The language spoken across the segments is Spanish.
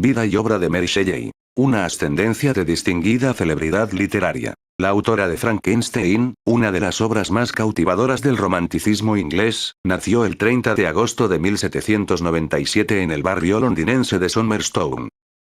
Vida y obra de Mary Shelley. Una ascendencia de distinguida celebridad literaria. La autora de Frankenstein, una de las obras más cautivadoras del romanticismo inglés, nació el 30 de agosto de 1797 en el barrio londinense de Somerstown.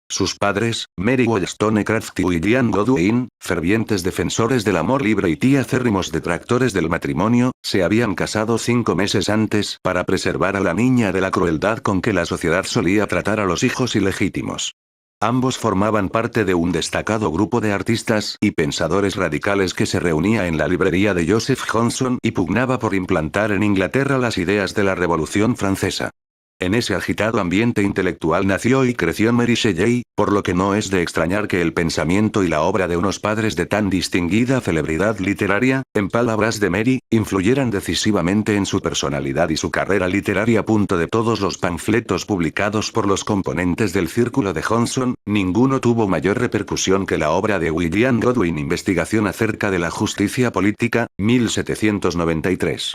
Sus padres, Mary Wollstonecraft y William Godwin, fervientes defensores del amor libre y acérrimos detractores del matrimonio, se habían casado 5 meses antes para preservar a la niña de la crueldad con que la sociedad solía tratar a los hijos ilegítimos. Ambos formaban parte de un destacado grupo de artistas y pensadores radicales que se reunía en la librería de Joseph Johnson y pugnaba por implantar en Inglaterra las ideas de la Revolución Francesa. En ese agitado ambiente intelectual nació y creció Mary Shelley, por lo que no es de extrañar que el pensamiento y la obra de unos padres de tan distinguida celebridad literaria, en palabras de Mary, influyeran decisivamente en su personalidad y su carrera literaria. De todos los panfletos publicados por los componentes del círculo de Johnson, ninguno tuvo mayor repercusión que la obra de William Godwin, Investigación acerca de la justicia política, 1793.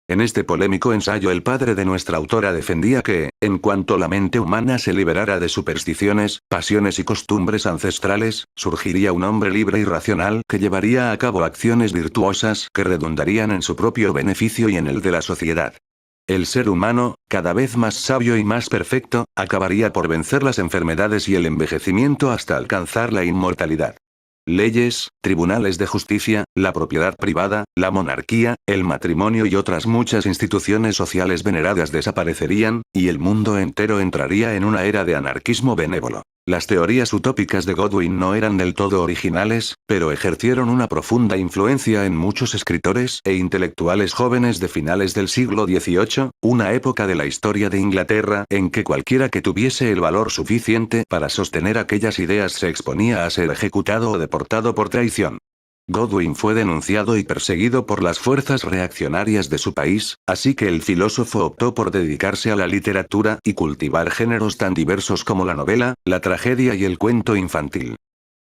En este polémico ensayo el padre de nuestra autora defendía que, en cuanto la mente humana se liberara de supersticiones, pasiones y costumbres ancestrales, surgiría un hombre libre y racional que llevaría a cabo acciones virtuosas que redundarían en su propio beneficio y en el de la sociedad. El ser humano, cada vez más sabio y más perfecto, acabaría por vencer las enfermedades y el envejecimiento hasta alcanzar la inmortalidad. Leyes, tribunales de justicia, la propiedad privada, la monarquía, el matrimonio y otras muchas instituciones sociales veneradas desaparecerían, y el mundo entero entraría en una era de anarquismo benévolo. Las teorías utópicas de Godwin no eran del todo originales, pero ejercieron una profunda influencia en muchos escritores e intelectuales jóvenes de finales del siglo XVIII, una época de la historia de Inglaterra en que cualquiera que tuviese el valor suficiente para sostener aquellas ideas se exponía a ser ejecutado o deportado por traición. Godwin fue denunciado y perseguido por las fuerzas reaccionarias de su país, así que el filósofo optó por dedicarse a la literatura y cultivar géneros tan diversos como la novela, la tragedia y el cuento infantil.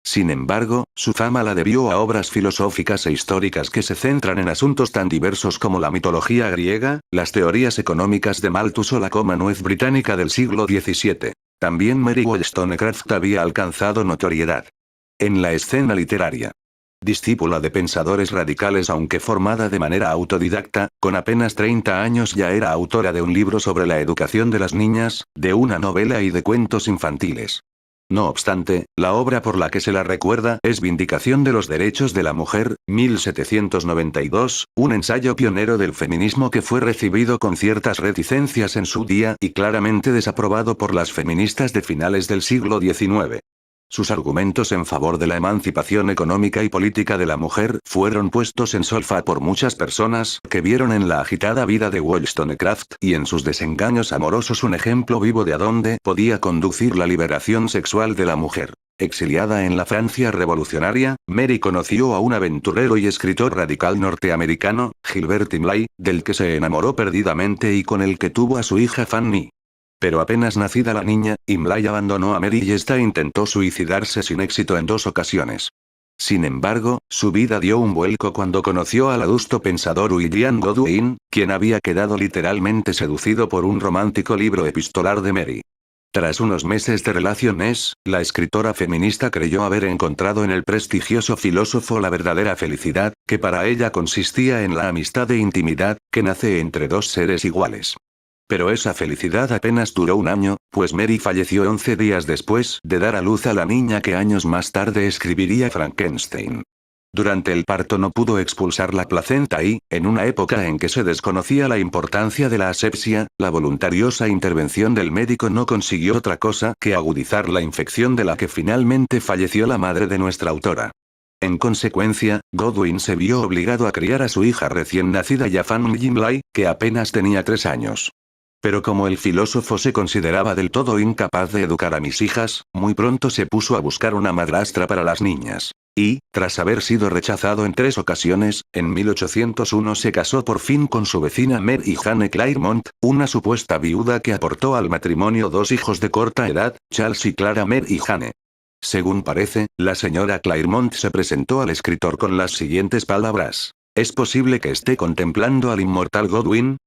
Sin embargo, su fama la debió a obras filosóficas e históricas que se centran en asuntos tan diversos como la mitología griega, las teorías económicas de Malthus o la Commonwealth británica del siglo XVII. También Mary Wollstonecraft había alcanzado notoriedad en la escena literaria. Discípula de pensadores radicales aunque formada de manera autodidacta, con apenas 30 años ya era autora de un libro sobre la educación de las niñas, de una novela y de cuentos infantiles. No obstante, la obra por la que se la recuerda es Vindicación de los Derechos de la Mujer, 1792, un ensayo pionero del feminismo que fue recibido con ciertas reticencias en su día y claramente desaprobado por las feministas de finales del siglo XIX. Sus argumentos en favor de la emancipación económica y política de la mujer fueron puestos en solfa por muchas personas que vieron en la agitada vida de Wollstonecraft y en sus desengaños amorosos un ejemplo vivo de a dónde podía conducir la liberación sexual de la mujer. Exiliada en la Francia revolucionaria, Mary conoció a un aventurero y escritor radical norteamericano, Gilbert Imlay, del que se enamoró perdidamente y con el que tuvo a su hija Fanny. Pero apenas nacida la niña, Imlay abandonó a Mary y ésta intentó suicidarse sin éxito en 2 ocasiones. Sin embargo, su vida dio un vuelco cuando conoció al adusto pensador William Godwin, quien había quedado literalmente seducido por un romántico libro epistolar de Mary. Tras unos meses de relaciones, la escritora feminista creyó haber encontrado en el prestigioso filósofo la verdadera felicidad, que para ella consistía en la amistad e intimidad, que nace entre 2 seres iguales. Pero esa felicidad apenas duró un año, pues Mary falleció 11 días después de dar a luz a la niña que años más tarde escribiría Frankenstein. Durante el parto no pudo expulsar la placenta y, en una época en que se desconocía la importancia de la asepsia, la voluntariosa intervención del médico no consiguió otra cosa que agudizar la infección de la que finalmente falleció la madre de nuestra autora. En consecuencia, Godwin se vio obligado a criar a su hija recién nacida y a Fanny Imlay, que apenas tenía 3 años. Pero como el filósofo se consideraba del todo incapaz de educar a mis hijas, muy pronto se puso a buscar una madrastra para las niñas. Y, tras haber sido rechazado en 3 ocasiones, en 1801 se casó por fin con su vecina Mary Jane Clairmont, una supuesta viuda que aportó al matrimonio 2 hijos de corta edad, Charles y Clara Mary Jane. Según parece, la señora Clairmont se presentó al escritor con las siguientes palabras: ¿es posible que esté contemplando al inmortal Godwin?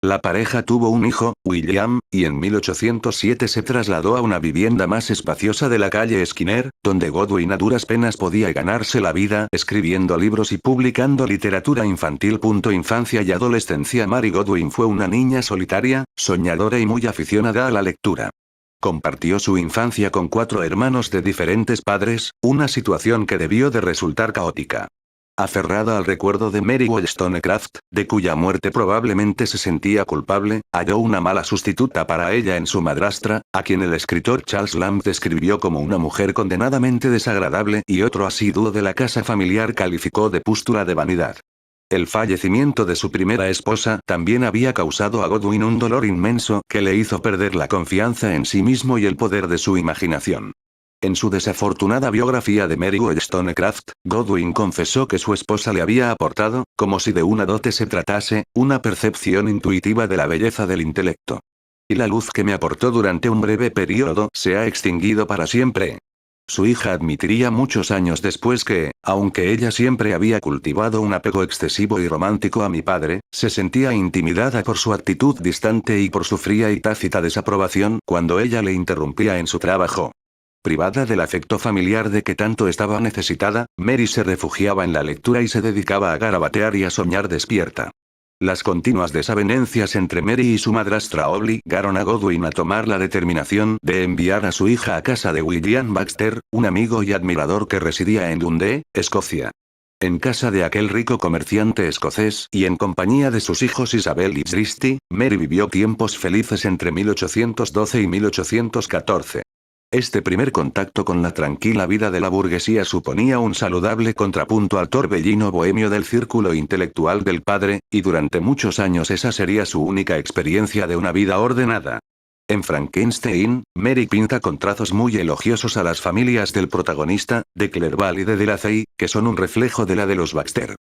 La pareja tuvo un hijo, William, y en 1807 se trasladó a una vivienda más espaciosa de la calle Skinner, donde Godwin a duras penas podía ganarse la vida escribiendo libros y publicando literatura infantil. Infancia y adolescencia. Mary Godwin fue una niña solitaria, soñadora y muy aficionada a la lectura. Compartió su infancia con 4 hermanos de diferentes padres, una situación que debió de resultar caótica. Aferrada al recuerdo de Mary Wollstonecraft, de cuya muerte probablemente se sentía culpable, halló una mala sustituta para ella en su madrastra, a quien el escritor Charles Lamb describió como una mujer condenadamente desagradable y otro asiduo de la casa familiar calificó de pústula de vanidad. El fallecimiento de su primera esposa también había causado a Godwin un dolor inmenso que le hizo perder la confianza en sí mismo y el poder de su imaginación. En su desafortunada biografía de Mary Wollstonecraft, Godwin confesó que su esposa le había aportado, como si de una dote se tratase, una percepción intuitiva de la belleza del intelecto. Y la luz que me aportó durante un breve periodo se ha extinguido para siempre. Su hija admitiría muchos años después que, aunque ella siempre había cultivado un apego excesivo y romántico a mi padre, se sentía intimidada por su actitud distante y por su fría y tácita desaprobación cuando ella le interrumpía en su trabajo. Privada del afecto familiar de que tanto estaba necesitada, Mary se refugiaba en la lectura y se dedicaba a garabatear y a soñar despierta. Las continuas desavenencias entre Mary y su madrastra obligaron a Godwin a tomar la determinación de enviar a su hija a casa de William Baxter, un amigo y admirador que residía en Dundee, Escocia. En casa de aquel rico comerciante escocés y en compañía de sus hijos Isabel y Christie, Mary vivió tiempos felices entre 1812 y 1814. Este primer contacto con la tranquila vida de la burguesía suponía un saludable contrapunto al torbellino bohemio del círculo intelectual del padre, y durante muchos años esa sería su única experiencia de una vida ordenada. En Frankenstein, Mary pinta con trazos muy elogiosos a las familias del protagonista, de Clerval y de Delancey, que son un reflejo de la de los Baxter.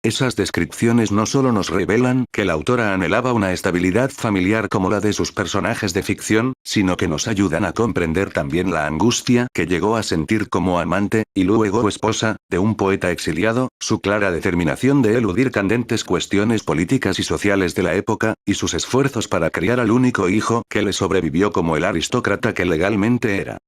Esas descripciones no solo nos revelan que la autora anhelaba una estabilidad familiar como la de sus personajes de ficción, sino que nos ayudan a comprender también la angustia que llegó a sentir como amante, y luego esposa, de un poeta exiliado, su clara determinación de eludir candentes cuestiones políticas y sociales de la época, y sus esfuerzos para criar al único hijo que le sobrevivió como el aristócrata que legalmente era.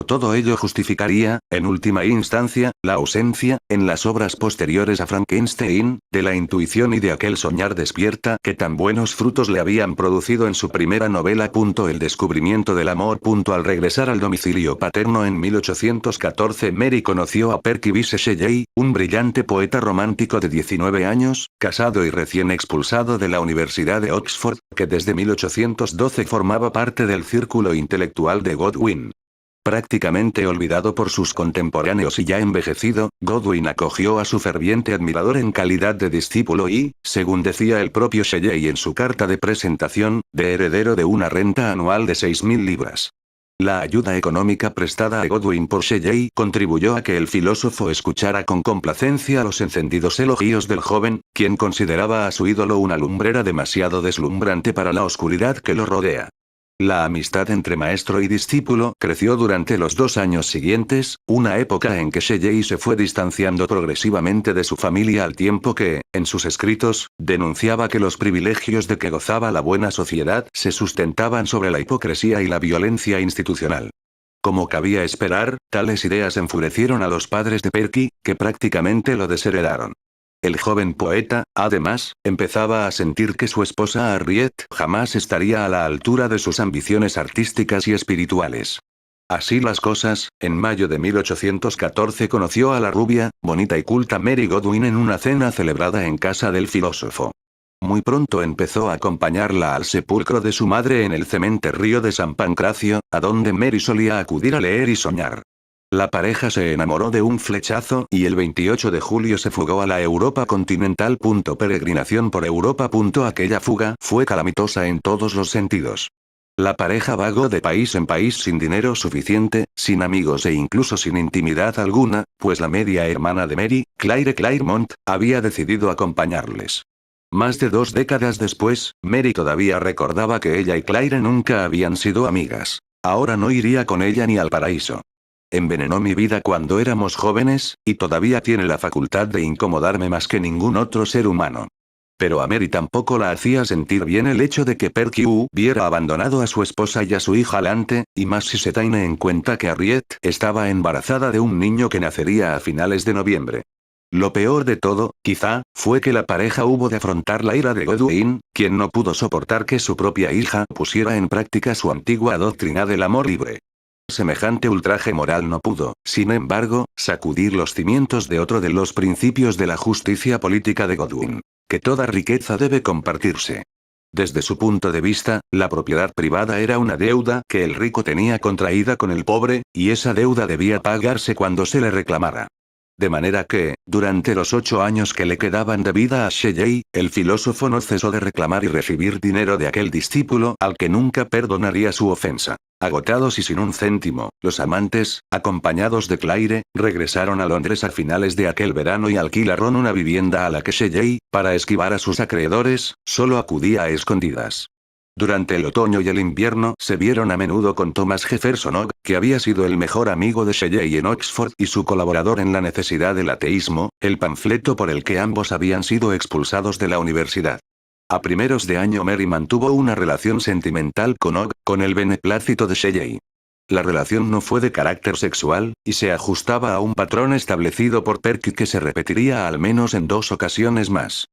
Todo ello justificaría, en última instancia, la ausencia, en las obras posteriores a Frankenstein, de la intuición y de aquel soñar despierta que tan buenos frutos le habían producido en su primera novela. El descubrimiento del amor. Al regresar al domicilio paterno en 1814, Mary conoció a Percy Bysshe Shelley, un brillante poeta romántico de 19 años, casado y recién expulsado de la Universidad de Oxford, que desde 1812 formaba parte del círculo intelectual de Godwin. Prácticamente olvidado por sus contemporáneos y ya envejecido, Godwin acogió a su ferviente admirador en calidad de discípulo y, según decía el propio Shelley en su carta de presentación, de heredero de una renta anual de 6.000 libras. La ayuda económica prestada a Godwin por Shelley contribuyó a que el filósofo escuchara con complacencia los encendidos elogios del joven, quien consideraba a su ídolo una lumbrera demasiado deslumbrante para la oscuridad que lo rodea. La amistad entre maestro y discípulo creció durante los 2 años siguientes, una época en que Shelley se fue distanciando progresivamente de su familia al tiempo que, en sus escritos, denunciaba que los privilegios de que gozaba la buena sociedad se sustentaban sobre la hipocresía y la violencia institucional. Como cabía esperar, tales ideas enfurecieron a los padres de Percy, que prácticamente lo desheredaron. El joven poeta, además, empezaba a sentir que su esposa Harriet jamás estaría a la altura de sus ambiciones artísticas y espirituales. Así las cosas, en mayo de 1814 conoció a la rubia, bonita y culta Mary Godwin en una cena celebrada en casa del filósofo. Muy pronto empezó a acompañarla al sepulcro de su madre en el cementerio de San Pancracio, a donde Mary solía acudir a leer y soñar. La pareja se enamoró de un flechazo y el 28 de julio se fugó a la Europa continental. Peregrinación por Europa. Aquella fuga fue calamitosa en todos los sentidos. La pareja vagó de país en país sin dinero suficiente, sin amigos e incluso sin intimidad alguna, pues la media hermana de Mary, Claire Clairmont, había decidido acompañarles. Más de 2 décadas después, Mary todavía recordaba que ella y Claire nunca habían sido amigas. Ahora no iría con ella ni al paraíso. Envenenó mi vida cuando éramos jóvenes, y todavía tiene la facultad de incomodarme más que ningún otro ser humano. Pero a Mary tampoco la hacía sentir bien el hecho de que Perky hubiera abandonado a su esposa y a su hija Lante, y más si se tiene en cuenta que Harriet estaba embarazada de un niño que nacería a finales de noviembre. Lo peor de todo, quizá, fue que la pareja hubo de afrontar la ira de Godwin, quien no pudo soportar que su propia hija pusiera en práctica su antigua doctrina del amor libre. Semejante ultraje moral no pudo, sin embargo, sacudir los cimientos de otro de los principios de la justicia política de Godwin: que toda riqueza debe compartirse. Desde su punto de vista, la propiedad privada era una deuda que el rico tenía contraída con el pobre, y esa deuda debía pagarse cuando se le reclamara. De manera que, durante los 8 años que le quedaban de vida a Shelley, el filósofo no cesó de reclamar y recibir dinero de aquel discípulo al que nunca perdonaría su ofensa. Agotados y sin un céntimo, los amantes, acompañados de Claire, regresaron a Londres a finales de aquel verano y alquilaron una vivienda a la que Shelley, para esquivar a sus acreedores, solo acudía a escondidas. Durante el otoño y el invierno se vieron a menudo con Thomas Jefferson Ogg, que había sido el mejor amigo de Shelley en Oxford y su colaborador en La necesidad del ateísmo, el panfleto por el que ambos habían sido expulsados de la universidad. A primeros de año Mary mantuvo una relación sentimental con Ogg, con el beneplácito de Shelley. La relación no fue de carácter sexual, y se ajustaba a un patrón establecido por Perky que se repetiría al menos en 2 ocasiones más.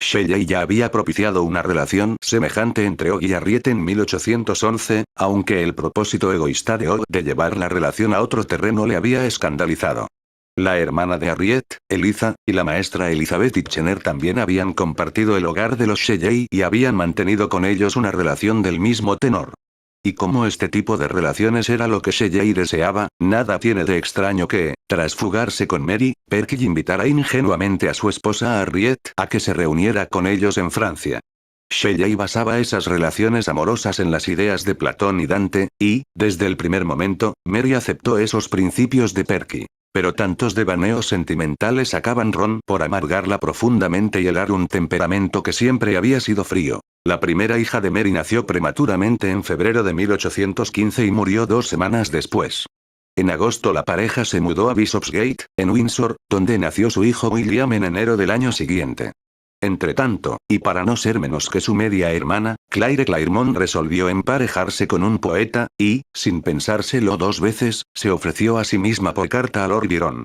Shelley ya había propiciado una relación semejante entre Ogg y Harriet en 1811, aunque el propósito egoísta de Ogg de llevar la relación a otro terreno le había escandalizado. La hermana de Harriet, Eliza, y la maestra Elizabeth Titchener también habían compartido el hogar de los Shelley y habían mantenido con ellos una relación del mismo tenor. Y como este tipo de relaciones era lo que Shelley deseaba, nada tiene de extraño que, tras fugarse con Mary, Perky invitara ingenuamente a su esposa Harriet a que se reuniera con ellos en Francia. Shelley basaba esas relaciones amorosas en las ideas de Platón y Dante, y, desde el primer momento, Mary aceptó esos principios de Perky. Pero tantos devaneos sentimentales acaban por amargarla profundamente y helar un temperamento que siempre había sido frío. La primera hija de Mary nació prematuramente en febrero de 1815 y murió 2 semanas después. En agosto la pareja se mudó a Bishopsgate, en Windsor, donde nació su hijo William en enero del año siguiente. Entretanto, y para no ser menos que su media hermana, Claire Clairmont resolvió emparejarse con un poeta, y, sin pensárselo 2 veces, se ofreció a sí misma por carta a Lord Byron.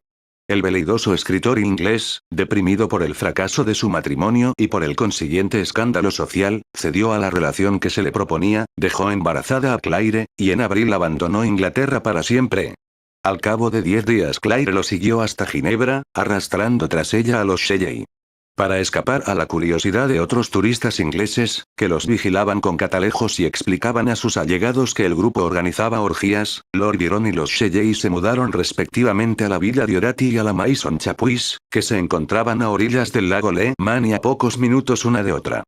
El veleidoso escritor inglés, deprimido por el fracaso de su matrimonio y por el consiguiente escándalo social, cedió a la relación que se le proponía, dejó embarazada a Claire, y en abril abandonó Inglaterra para siempre. Al cabo de 10 días Claire lo siguió hasta Ginebra, arrastrando tras ella a los Shelley. Para escapar a la curiosidad de otros turistas ingleses, que los vigilaban con catalejos y explicaban a sus allegados que el grupo organizaba orgías, Lord Byron y los Shelley se mudaron respectivamente a la Villa Diorati y a la Maison Chapuis, que se encontraban a orillas del lago Le Man y a pocos minutos una de otra.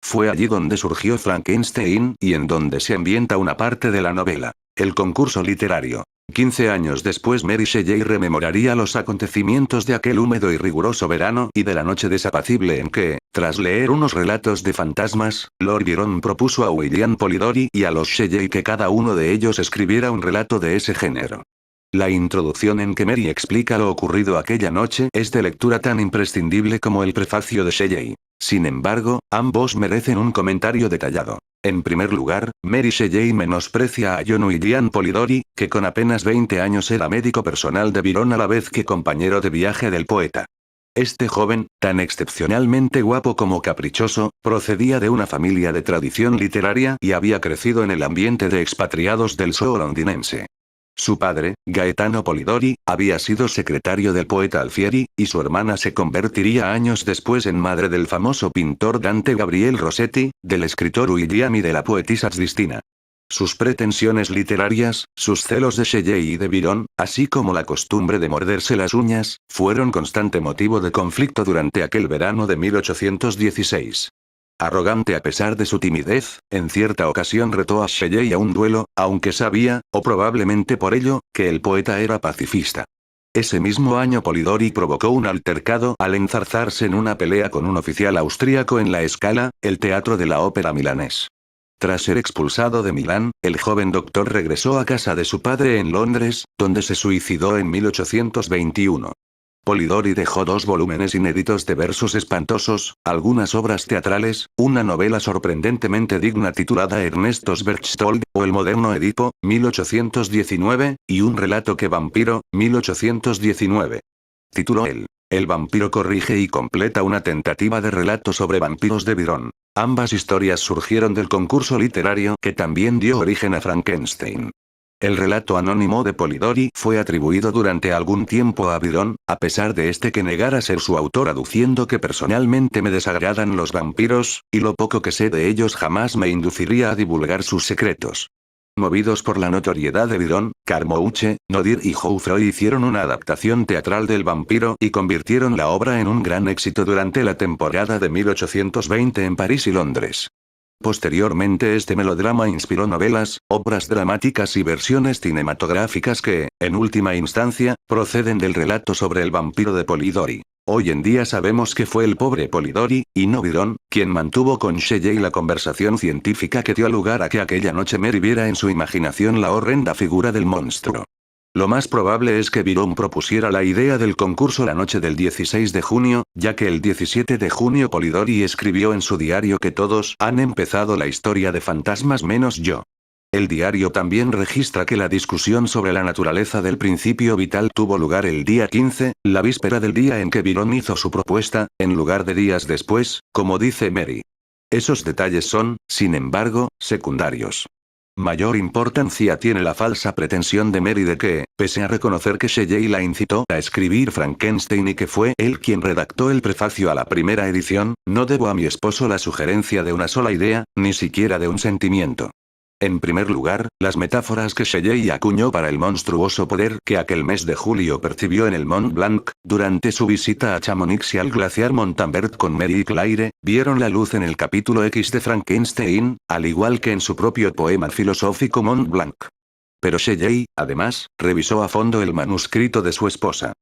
Fue allí donde surgió Frankenstein, y en donde se ambienta una parte de la novela, el concurso literario. 15 años después Mary Shelley rememoraría los acontecimientos de aquel húmedo y riguroso verano y de la noche desapacible en que, tras leer unos relatos de fantasmas, Lord Byron propuso a William Polidori y a los Shelley que cada uno de ellos escribiera un relato de ese género. La introducción en que Mary explica lo ocurrido aquella noche es de lectura tan imprescindible como el prefacio de Shelley. Sin embargo, ambos merecen un comentario detallado. En primer lugar, Mary Shelley menosprecia a John William Polidori, que con apenas 20 años era médico personal de Byron a la vez que compañero de viaje del poeta. Este joven, tan excepcionalmente guapo como caprichoso, procedía de una familia de tradición literaria y había crecido en el ambiente de expatriados del Soho londinense. Su padre, Gaetano Polidori, había sido secretario del poeta Alfieri, y su hermana se convertiría años después en madre del famoso pintor Dante Gabriel Rossetti, del escritor William y de la poetisa Sistina. Sus pretensiones literarias, sus celos de Shelley y de Byron, así como la costumbre de morderse las uñas, fueron constante motivo de conflicto durante aquel verano de 1816. Arrogante a pesar de su timidez, en cierta ocasión retó a Shelley a un duelo, aunque sabía, o probablemente por ello, que el poeta era pacifista. Ese mismo año Polidori provocó un altercado al enzarzarse en una pelea con un oficial austríaco en la Scala, el teatro de la ópera milanés. Tras ser expulsado de Milán, el joven doctor regresó a casa de su padre en Londres, donde se suicidó en 1821. Polidori dejó 2 volúmenes inéditos de versos espantosos, algunas obras teatrales, una novela sorprendentemente digna titulada Ernestos Berchtold, o El moderno Edipo, 1819, y un relato que vampiro, 1819. Tituló El vampiro corrige y completa una tentativa de relato sobre vampiros de Byron. Ambas historias surgieron del concurso literario que también dio origen a Frankenstein. El relato anónimo de Polidori fue atribuido durante algún tiempo a Byron, a pesar de que negara ser su autor aduciendo que personalmente me desagradan los vampiros, y lo poco que sé de ellos jamás me induciría a divulgar sus secretos. Movidos por la notoriedad de Byron, Carmouche, Nodir y Jouffroy hicieron una adaptación teatral del vampiro y convirtieron la obra en un gran éxito durante la temporada de 1820 en París y Londres. Posteriormente este melodrama inspiró novelas, obras dramáticas y versiones cinematográficas que, en última instancia, proceden del relato sobre el vampiro de Polidori. Hoy en día sabemos que fue el pobre Polidori, y no Byron, quien mantuvo con Shelley la conversación científica que dio lugar a que aquella noche Mary viera en su imaginación la horrenda figura del monstruo. Lo más probable es que Byron propusiera la idea del concurso la noche del 16 de junio, ya que el 17 de junio Polidori escribió en su diario que todos han empezado la historia de fantasmas menos yo. El diario también registra que la discusión sobre la naturaleza del principio vital tuvo lugar el día 15, la víspera del día en que Byron hizo su propuesta, en lugar de días después, como dice Mary. Esos detalles son, sin embargo, secundarios. Mayor importancia tiene la falsa pretensión de Mary de que, pese a reconocer que Shelley la incitó a escribir Frankenstein y que fue él quien redactó el prefacio a la primera edición, no debo a mi esposo la sugerencia de una sola idea, ni siquiera de un sentimiento. En primer lugar, las metáforas que Shelley acuñó para el monstruoso poder que aquel mes de julio percibió en el Mont Blanc, durante su visita a Chamonix y al glaciar Montalbert con Mary y Claire, vieron la luz en el capítulo X de Frankenstein, al igual que en su propio poema filosófico Mont Blanc. Pero Shelley, además, revisó a fondo el manuscrito de su esposa.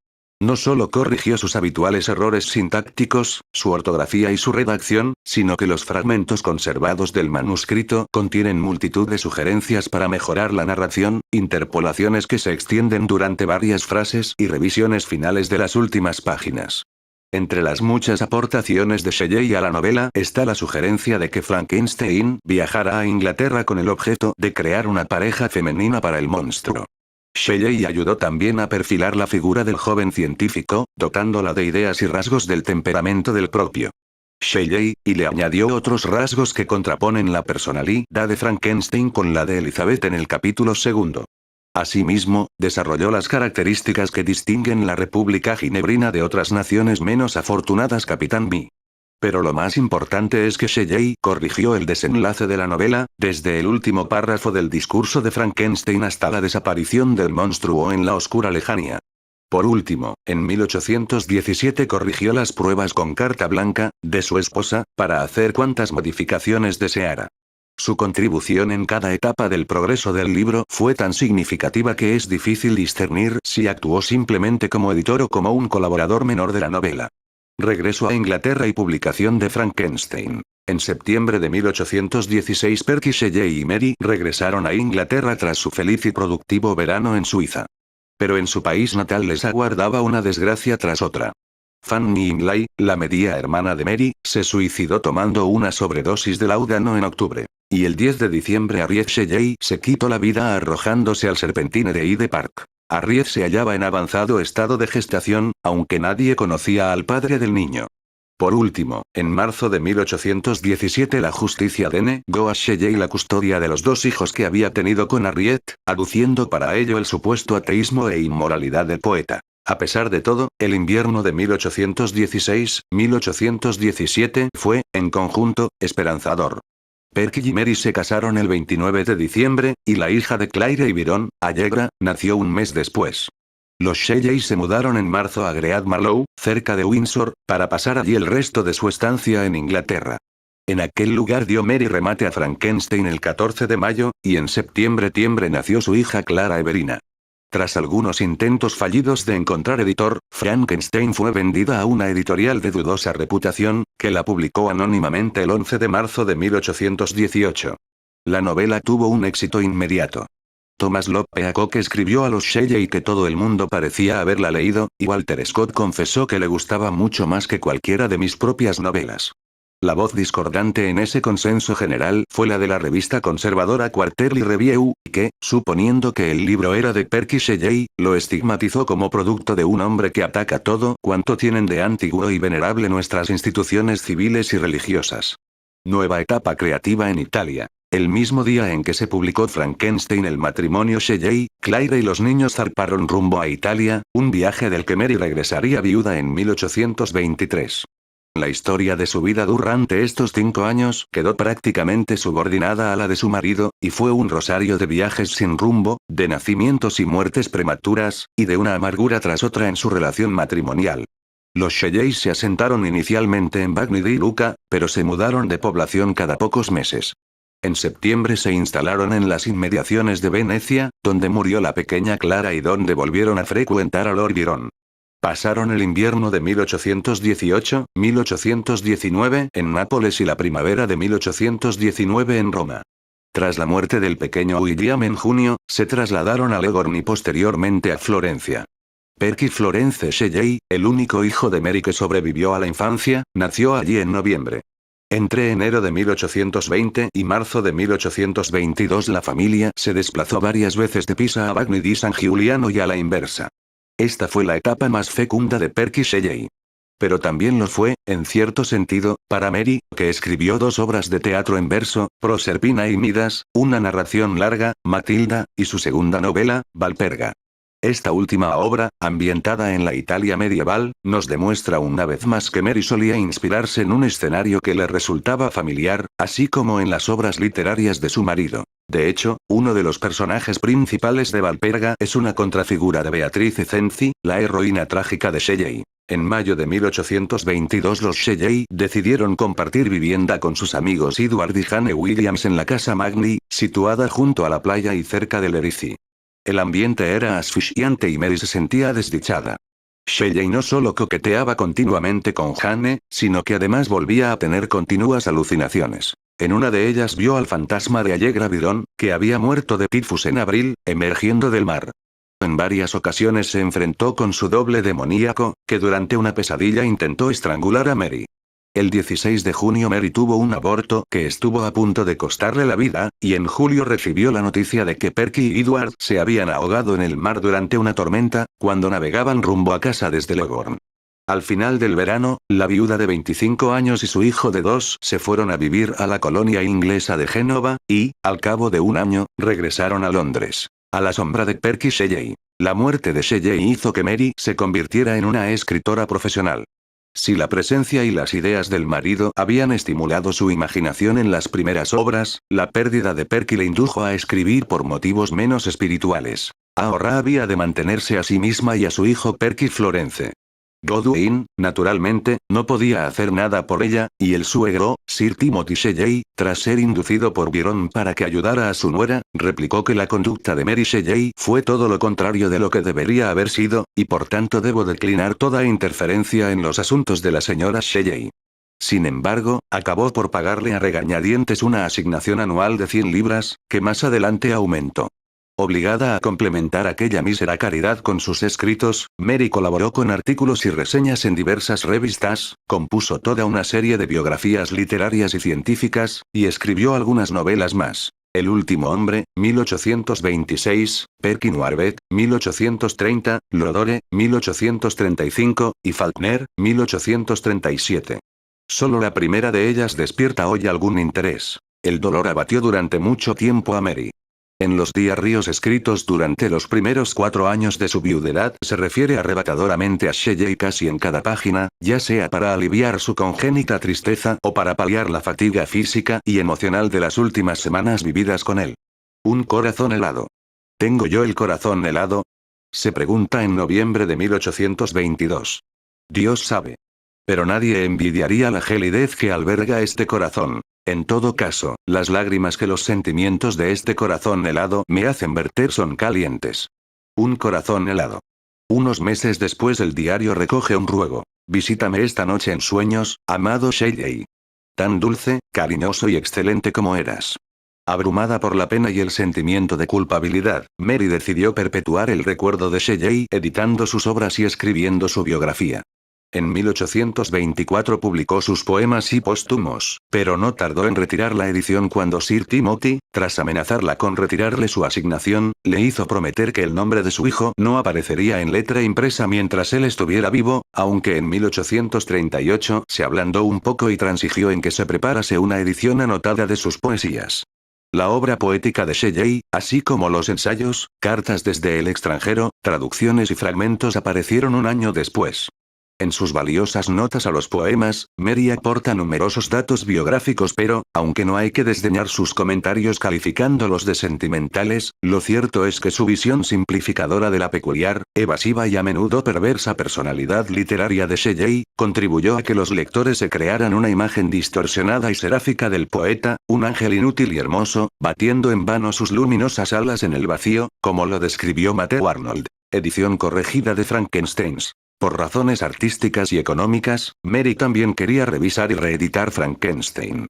No solo corrigió sus habituales errores sintácticos, su ortografía y su redacción, sino que los fragmentos conservados del manuscrito contienen multitud de sugerencias para mejorar la narración, interpolaciones que se extienden durante varias frases y revisiones finales de las últimas páginas. Entre las muchas aportaciones de Shelley a la novela está la sugerencia de que Frankenstein viajara a Inglaterra con el objeto de crear una pareja femenina para el monstruo. Shelley ayudó también a perfilar la figura del joven científico, dotándola de ideas y rasgos del temperamento del propio Shelley, y le añadió otros rasgos que contraponen la personalidad de Frankenstein con la de Elizabeth en el capítulo 2. Asimismo, desarrolló las características que distinguen la República Ginebrina de otras naciones menos afortunadas. Capitán B. Pero lo más importante es que Shelley corrigió el desenlace de la novela, desde el último párrafo del discurso de Frankenstein hasta la desaparición del monstruo en la oscura lejanía. Por último, en 1817 corrigió las pruebas con carta blanca, de su esposa, para hacer cuantas modificaciones deseara. Su contribución en cada etapa del progreso del libro fue tan significativa que es difícil discernir si actuó simplemente como editor o como un colaborador menor de la novela. Regreso a Inglaterra y publicación de Frankenstein. En septiembre de 1816 Percy Shelley y Mary regresaron a Inglaterra tras su feliz y productivo verano en Suiza. Pero en su país natal les aguardaba una desgracia tras otra. Fanny Imlay, la media hermana de Mary, se suicidó tomando una sobredosis de láudano en octubre. Y el 10 de diciembre Harriet Shelley se quitó la vida arrojándose al serpentine de Hyde Park. Harriet se hallaba en avanzado estado de gestación, aunque nadie conocía al padre del niño. Por último, en marzo de 1817 la justicia denegó a Shelley la custodia de los 2 hijos que había tenido con Harriet, aduciendo para ello el supuesto ateísmo e inmoralidad del poeta. A pesar de todo, el invierno de 1816-1817 fue, en conjunto, esperanzador. Percy y Mary se casaron el 29 de diciembre, y la hija de Claire y Byron, Allegra, nació un mes después. Los Shelley se mudaron en marzo a Great Marlow, cerca de Windsor, para pasar allí el resto de su estancia en Inglaterra. En aquel lugar dio Mary remate a Frankenstein el 14 de mayo, y en septiembre nació su hija Clara Everina. Tras algunos intentos fallidos de encontrar editor, Frankenstein fue vendida a una editorial de dudosa reputación, que la publicó anónimamente el 11 de marzo de 1818. La novela tuvo un éxito inmediato. Thomas Love Peacock escribió a los Shelley que todo el mundo parecía haberla leído, y Walter Scott confesó que le gustaba mucho más que cualquiera de mis propias novelas. La voz discordante en ese consenso general fue la de la revista conservadora Quarterly Review, que, suponiendo que el libro era de Percy Shelley, lo estigmatizó como producto de un hombre que ataca todo cuanto tienen de antiguo y venerable nuestras instituciones civiles y religiosas. Nueva etapa creativa en Italia. El mismo día en que se publicó Frankenstein, el matrimonio Shelley, Claire y los niños zarparon rumbo a Italia, un viaje del que Mary regresaría viuda en 1823. La historia de su vida durante estos 5 años quedó prácticamente subordinada a la de su marido, y fue un rosario de viajes sin rumbo, de nacimientos y muertes prematuras, y de una amargura tras otra en su relación matrimonial. Los Shelley se asentaron inicialmente en Bagni di Lucca, pero se mudaron de población cada pocos meses. En septiembre se instalaron en las inmediaciones de Venecia, donde murió la pequeña Clara y donde volvieron a frecuentar a Lord Byron. Pasaron el invierno de 1818-1819 en Nápoles y la primavera de 1819 en Roma. Tras la muerte del pequeño William en junio, se trasladaron a Leghorn y posteriormente a Florencia. Percy Florence Shelley, el único hijo de Mary que sobrevivió a la infancia, nació allí en noviembre. Entre enero de 1820 y marzo de 1822 la familia se desplazó varias veces de Pisa a Bagni di San Giuliano y a la inversa. Esta fue la etapa más fecunda de Percy Shelley. Pero también lo fue, en cierto sentido, para Mary, que escribió 2 obras de teatro en verso, Proserpina y Midas, una narración larga, Matilda, y su segunda novela, Valperga. Esta última obra, ambientada en la Italia medieval, nos demuestra una vez más que Mary solía inspirarse en un escenario que le resultaba familiar, así como en las obras literarias de su marido. De hecho, uno de los personajes principales de Valperga es una contrafigura de Beatrice Cenci, la heroína trágica de Shelley. En mayo de 1822 los Shelley decidieron compartir vivienda con sus amigos Edward y Jane Williams en la casa Magni, situada junto a la playa y cerca de Lerici. El ambiente era asfixiante y Mary se sentía desdichada. Shelley no solo coqueteaba continuamente con Jane, sino que además volvía a tener continuas alucinaciones. En una de ellas vio al fantasma de Allegra Byron, que había muerto de tifus en abril, emergiendo del mar. En varias ocasiones se enfrentó con su doble demoníaco, que durante una pesadilla intentó estrangular a Mary. El 16 de junio Mary tuvo un aborto que estuvo a punto de costarle la vida, y en julio recibió la noticia de que Percy y Edward se habían ahogado en el mar durante una tormenta, cuando navegaban rumbo a casa desde Leghorn. Al final del verano, la viuda de 25 años y su hijo de 2 se fueron a vivir a la colonia inglesa de Génova, y, al cabo de un año, regresaron a Londres. A la sombra de Percy Shelley. La muerte de Shelley hizo que Mary se convirtiera en una escritora profesional. Si la presencia y las ideas del marido habían estimulado su imaginación en las primeras obras, la pérdida de Percy le indujo a escribir por motivos menos espirituales. Ahora había de mantenerse a sí misma y a su hijo Percy Florence. Godwin, naturalmente, no podía hacer nada por ella, y el suegro, Sir Timothy Shelley, tras ser inducido por Byron para que ayudara a su nuera, replicó que la conducta de Mary Shelley fue todo lo contrario de lo que debería haber sido, y por tanto debo declinar toda interferencia en los asuntos de la señora Shelley. Sin embargo, acabó por pagarle a regañadientes una asignación anual de 100 libras, que más adelante aumentó. Obligada a complementar aquella mísera caridad con sus escritos, Mary colaboró con artículos y reseñas en diversas revistas, compuso toda una serie de biografías literarias y científicas, y escribió algunas novelas más. El último hombre, 1826, Perkin Warbeck, 1830, Lodore, 1835, y Faulkner, 1837. Solo la primera de ellas despierta hoy algún interés. El dolor abatió durante mucho tiempo a Mary. En los diarios escritos durante los primeros 4 años de su viudedad se refiere arrebatadoramente a Shelley casi en cada página, ya sea para aliviar su congénita tristeza o para paliar la fatiga física y emocional de las últimas semanas vividas con él. Un corazón helado. ¿Tengo yo el corazón helado? Se pregunta en noviembre de 1822. Dios sabe. Pero nadie envidiaría la gelidez que alberga este corazón. En todo caso, las lágrimas que los sentimientos de este corazón helado me hacen verter son calientes. Un corazón helado. Unos meses después el diario recoge un ruego. Visítame esta noche en sueños, amado Shelley. Tan dulce, cariñoso y excelente como eras. Abrumada por la pena y el sentimiento de culpabilidad, Mary decidió perpetuar el recuerdo de Shelley editando sus obras y escribiendo su biografía. En 1824 publicó sus poemas y póstumos, pero no tardó en retirar la edición cuando Sir Timothy, tras amenazarla con retirarle su asignación, le hizo prometer que el nombre de su hijo no aparecería en letra impresa mientras él estuviera vivo, aunque en 1838 se ablandó un poco y transigió en que se preparase una edición anotada de sus poesías. La obra poética de Shelley, así como los ensayos, cartas desde el extranjero, traducciones y fragmentos aparecieron un año después. En sus valiosas notas a los poemas, Mary aporta numerosos datos biográficos pero, aunque no hay que desdeñar sus comentarios calificándolos de sentimentales, lo cierto es que su visión simplificadora de la peculiar, evasiva y a menudo perversa personalidad literaria de Shelley, contribuyó a que los lectores se crearan una imagen distorsionada y seráfica del poeta, un ángel inútil y hermoso, batiendo en vano sus luminosas alas en el vacío, como lo describió Matthew Arnold. Edición corregida de Frankensteins. Por razones artísticas y económicas, Mary también quería revisar y reeditar Frankenstein.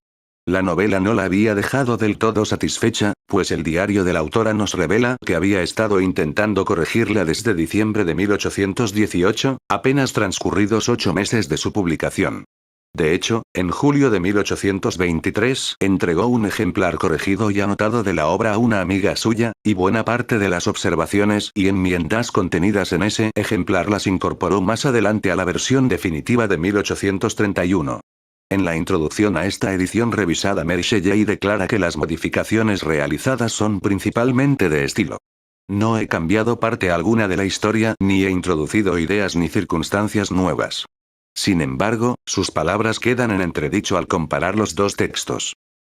La novela no la había dejado del todo satisfecha, pues el diario de la autora nos revela que había estado intentando corregirla desde diciembre de 1818, apenas transcurridos 8 meses de su publicación. De hecho, en julio de 1823, entregó un ejemplar corregido y anotado de la obra a una amiga suya, y buena parte de las observaciones y enmiendas contenidas en ese ejemplar las incorporó más adelante a la versión definitiva de 1831. En la introducción a esta edición revisada, Mary Shelley declara que las modificaciones realizadas son principalmente de estilo. No he cambiado parte alguna de la historia, ni he introducido ideas ni circunstancias nuevas. Sin embargo, sus palabras quedan en entredicho al comparar los dos textos.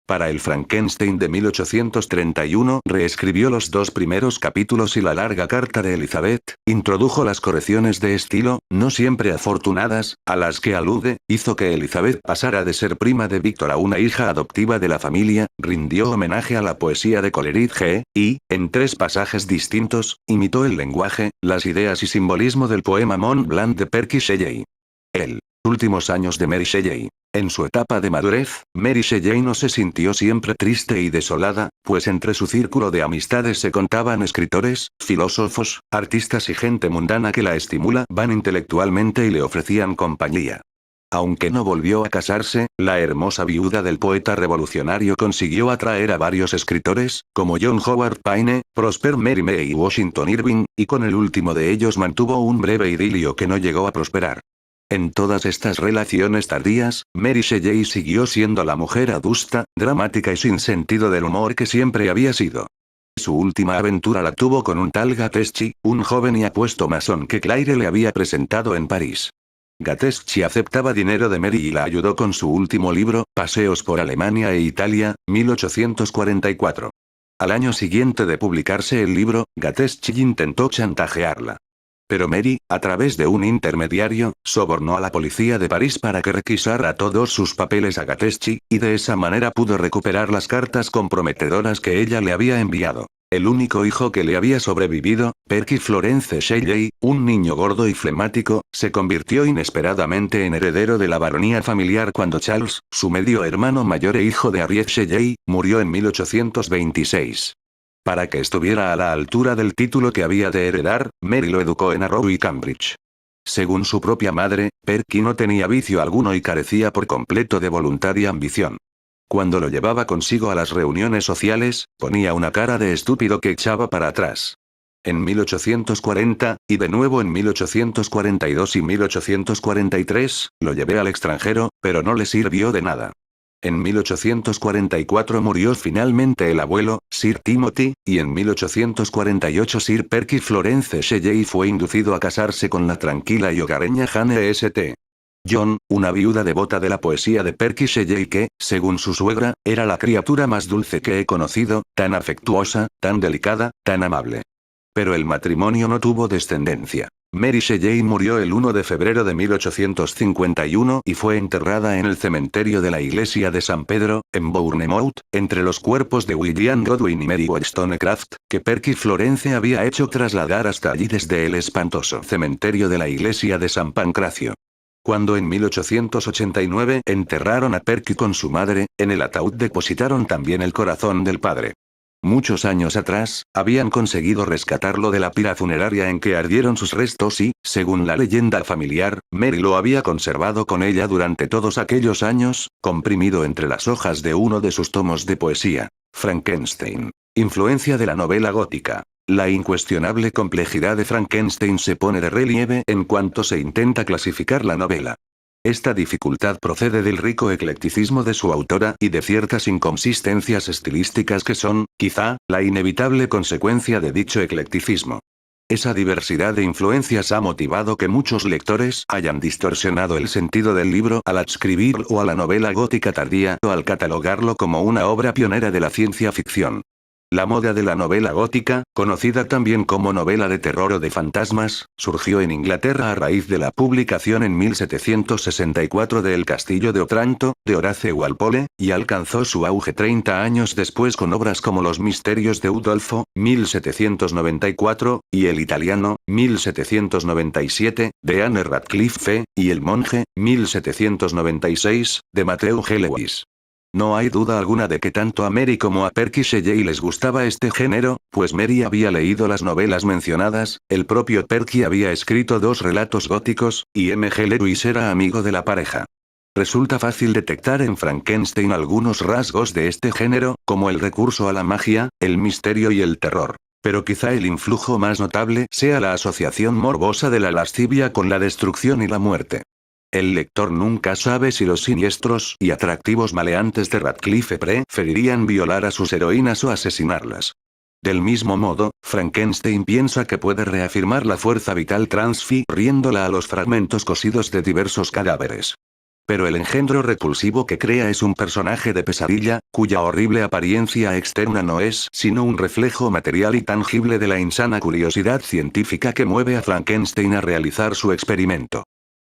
Para el Frankenstein de 1831 reescribió los 2 primeros capítulos y la larga carta de Elizabeth, introdujo las correcciones de estilo, no siempre afortunadas, a las que alude, hizo que Elizabeth pasara de ser prima de Víctor a una hija adoptiva de la familia, rindió homenaje a la poesía de Coleridge y, en 3 pasajes distintos, imitó el lenguaje, las ideas y simbolismo del poema Mont Blanc de Percy Shelley. Últimos años de Mary Shelley. En su etapa de madurez, Mary Shelley no se sintió siempre triste y desolada, pues entre su círculo de amistades se contaban escritores, filósofos, artistas y gente mundana que la estimulaban intelectualmente y le ofrecían compañía. Aunque no volvió a casarse, la hermosa viuda del poeta revolucionario consiguió atraer a varios escritores, como John Howard Payne, Prosper Mérimée y Washington Irving, y con el último de ellos mantuvo un breve idilio que no llegó a prosperar. En todas estas relaciones tardías, Mary Shelley siguió siendo la mujer adusta, dramática y sin sentido del humor que siempre había sido. Su última aventura la tuvo con un tal Gatteschi, un joven y apuesto masón que Claire le había presentado en París. Gatteschi aceptaba dinero de Mary y la ayudó con su último libro, Paseos por Alemania e Italia, 1844. Al año siguiente de publicarse el libro, Gatteschi intentó chantajearla. Pero Mary, a través de un intermediario, sobornó a la policía de París para que requisara todos sus papeles a Gatteschi, y de esa manera pudo recuperar las cartas comprometedoras que ella le había enviado. El único hijo que le había sobrevivido, Percy Florence Shelley, un niño gordo y flemático, se convirtió inesperadamente en heredero de la baronía familiar cuando Charles, su medio hermano mayor e hijo de Harriet Shelley, murió en 1826. Para que estuviera a la altura del título que había de heredar, Mary lo educó en Harrow y Cambridge. Según su propia madre, Percy no tenía vicio alguno y carecía por completo de voluntaria ambición. Cuando lo llevaba consigo a las reuniones sociales, ponía una cara de estúpido que echaba para atrás. En 1840, y de nuevo en 1842 y 1843, lo llevé al extranjero, pero no le sirvió de nada. En 1844 murió finalmente el abuelo, Sir Timothy, y en 1848 Sir Percy Florence Shelley fue inducido a casarse con la tranquila y hogareña Jane St. John, una viuda devota de la poesía de Percy Shelley que, según su suegra, era la criatura más dulce que he conocido, tan afectuosa, tan delicada, tan amable. Pero el matrimonio no tuvo descendencia. Mary Shelley murió el 1 de febrero de 1851 y fue enterrada en el cementerio de la iglesia de San Pedro, en Bournemouth, entre los cuerpos de William Godwin y Mary Wollstonecraft, que Percy Florence había hecho trasladar hasta allí desde el espantoso cementerio de la iglesia de San Pancracio. Cuando en 1889 enterraron a Perky con su madre, en el ataúd depositaron también el corazón del padre. Muchos años atrás, habían conseguido rescatarlo de la pira funeraria en que ardieron sus restos y, según la leyenda familiar, Mary lo había conservado con ella durante todos aquellos años, comprimido entre las hojas de uno de sus tomos de poesía. Frankenstein. Influencia de la novela gótica. La incuestionable complejidad de Frankenstein se pone de relieve en cuanto se intenta clasificar la novela. Esta dificultad procede del rico eclecticismo de su autora y de ciertas inconsistencias estilísticas que son, quizá, la inevitable consecuencia de dicho eclecticismo. Esa diversidad de influencias ha motivado que muchos lectores hayan distorsionado el sentido del libro al adscribirlo a la novela gótica tardía o al catalogarlo como una obra pionera de la ciencia ficción. La moda de la novela gótica, conocida también como novela de terror o de fantasmas, surgió en Inglaterra a raíz de la publicación en 1764 de El Castillo de Otranto, de Horace Walpole, y alcanzó su auge 30 años después con obras como Los misterios de Udolfo, 1794, y El italiano, 1797, de Anne Radcliffe, y El monje, 1796, de Matthew G. Lewis. No hay duda alguna de que tanto a Mary como a Percy Shelley les gustaba este género, pues Mary había leído las novelas mencionadas, el propio Percy había escrito 2 relatos góticos, y M. G. Lewis era amigo de la pareja. Resulta fácil detectar en Frankenstein algunos rasgos de este género, como el recurso a la magia, el misterio y el terror. Pero quizá el influjo más notable sea la asociación morbosa de la lascivia con la destrucción y la muerte. El lector nunca sabe si los siniestros y atractivos maleantes de Radcliffe preferirían violar a sus heroínas o asesinarlas. Del mismo modo, Frankenstein piensa que puede reafirmar la fuerza vital transfiriéndola a los fragmentos cosidos de diversos cadáveres. Pero el engendro repulsivo que crea es un personaje de pesadilla, cuya horrible apariencia externa no es sino un reflejo material y tangible de la insana curiosidad científica que mueve a Frankenstein a realizar su experimento.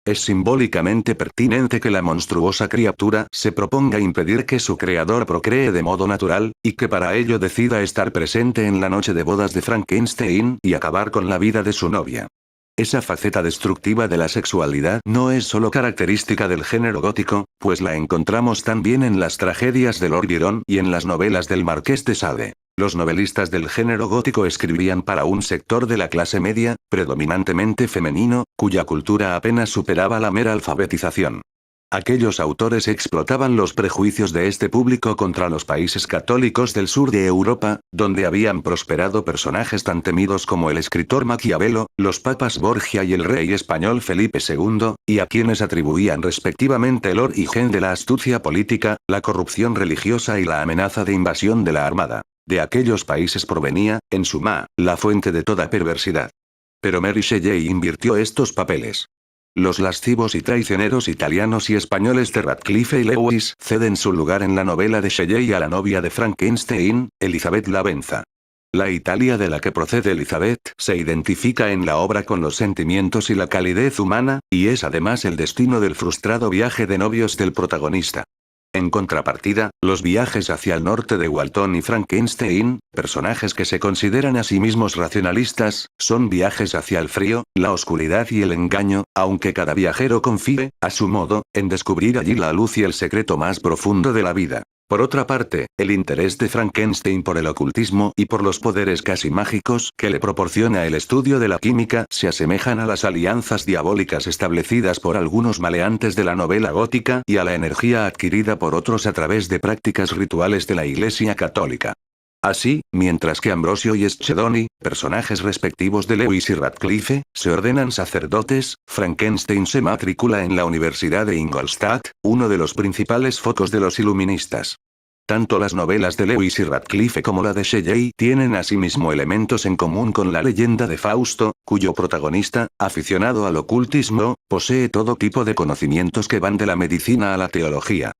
Es simbólicamente pertinente que la monstruosa criatura se proponga impedir que su creador procree de modo natural, y que para ello decida estar presente en la noche de bodas de Frankenstein y acabar con la vida de su novia. Esa faceta destructiva de la sexualidad no es solo característica del género gótico, pues la encontramos también en las tragedias de Lord Byron y en las novelas del Marqués de Sade. Los novelistas del género gótico escribían para un sector de la clase media, predominantemente femenino, cuya cultura apenas superaba la mera alfabetización. Aquellos autores explotaban los prejuicios de este público contra los países católicos del sur de Europa, donde habían prosperado personajes tan temidos como el escritor Maquiavelo, los papas Borgia y el rey español Felipe II, y a quienes atribuían respectivamente el origen de la astucia política, la corrupción religiosa y la amenaza de invasión de la armada. De aquellos países provenía, en suma, la fuente de toda perversidad. Pero Mary Shelley invirtió estos papeles. Los lascivos y traicioneros italianos y españoles de Radcliffe y Lewis ceden su lugar en la novela de Shelley a la novia de Frankenstein, Elizabeth Lavenza. La Italia de la que procede Elizabeth se identifica en la obra con los sentimientos y la calidez humana, y es además el destino del frustrado viaje de novios del protagonista. En contrapartida, los viajes hacia el norte de Walton y Frankenstein, personajes que se consideran a sí mismos racionalistas, son viajes hacia el frío, la oscuridad y el engaño, aunque cada viajero confíe, a su modo, en descubrir allí la luz y el secreto más profundo de la vida. Por otra parte, el interés de Frankenstein por el ocultismo y por los poderes casi mágicos que le proporciona el estudio de la química se asemejan a las alianzas diabólicas establecidas por algunos maleantes de la novela gótica y a la energía adquirida por otros a través de prácticas rituales de la Iglesia católica. Así, mientras que Ambrosio y Schedoni, personajes respectivos de Lewis y Radcliffe, se ordenan sacerdotes, Frankenstein se matricula en la Universidad de Ingolstadt, uno de los principales focos de los iluministas. Tanto las novelas de Lewis y Radcliffe como la de Shelley tienen asimismo elementos en común con la leyenda de Fausto, cuyo protagonista, aficionado al ocultismo, posee todo tipo de conocimientos que van de la medicina a la teología.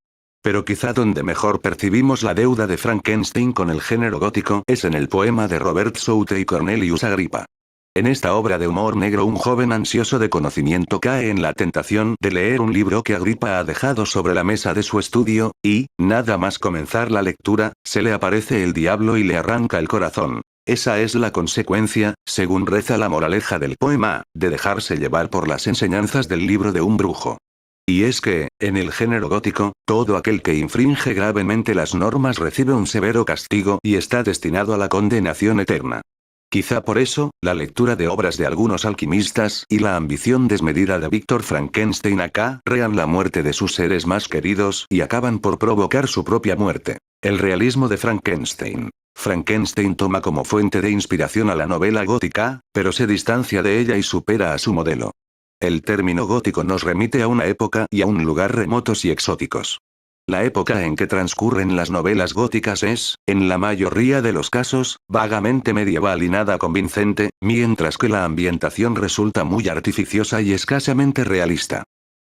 Pero quizá donde mejor percibimos la deuda de Frankenstein con el género gótico es en el poema de Robert Southey y Cornelius Agrippa. En esta obra de humor negro un joven ansioso de conocimiento cae en la tentación de leer un libro que Agrippa ha dejado sobre la mesa de su estudio, y, nada más comenzar la lectura, se le aparece el diablo y le arranca el corazón. Esa es la consecuencia, según reza la moraleja del poema, de dejarse llevar por las enseñanzas del libro de un brujo. Y es que, en el género gótico, todo aquel que infringe gravemente las normas recibe un severo castigo y está destinado a la condenación eterna. Quizá por eso, la lectura de obras de algunos alquimistas y la ambición desmedida de Víctor Frankenstein acarrean la muerte de sus seres más queridos y acaban por provocar su propia muerte. El realismo de Frankenstein. Frankenstein toma como fuente de inspiración a la novela gótica, pero se distancia de ella y supera a su modelo. El término gótico nos remite a una época y a un lugar remotos y exóticos. La época en que transcurren las novelas góticas es, en la mayoría de los casos, vagamente medieval y nada convincente, mientras que la ambientación resulta muy artificiosa y escasamente realista.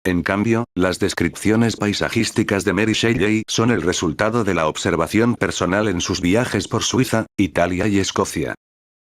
En cambio, las descripciones paisajísticas de Mary Shelley son el resultado de la observación personal en sus viajes por Suiza, Italia y Escocia.